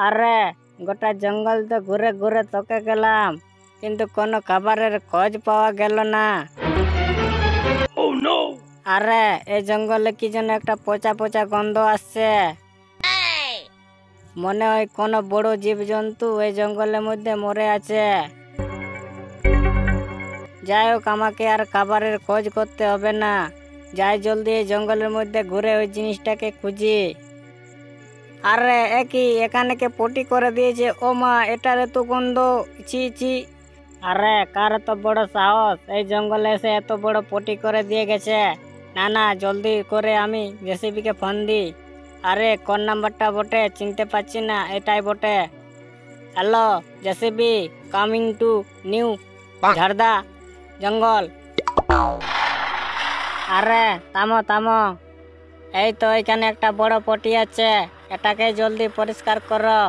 আরে গোটা জঙ্গল তো ঘুরে ঘুরে তোকে গেলাম, কিন্তু কোনো খাবারের খোঁজ পাওয়া গেল না। আরে এই জঙ্গলে কি যেন একটা পচা পচা গন্ধ আসছে। মনে হয় কোনো বড় জীবজন্তু এই জঙ্গলের মধ্যে মরে আছে। যাই হোক, আমাকে আর খাবারের খোঁজ করতে হবে না। যাই জলদি এই জঙ্গলের মধ্যে ঘুরে ওই জিনিসটাকে খুঁজি। আরে একই এখানে কে পটি করে দিয়েছে, ও মা, এটারে তো গন্ধ, ছি ছি। আরে কার এত বড় সাহস এই জঙ্গলে এসে এত বড় পটি করে দিয়ে গেছে। না না, জলদি করে আমি জেসিবি কে ফোন দিই। আরে কোন নাম্বারটা বটে চিনতে পারছি না, এটাই বটে। Hello JCB, coming to new Jharda জঙ্গল। আরে থামো থামো, এই তো এখানে একটা বড় পটি আছে, এটাকে জলদি পরিষ্কার করো।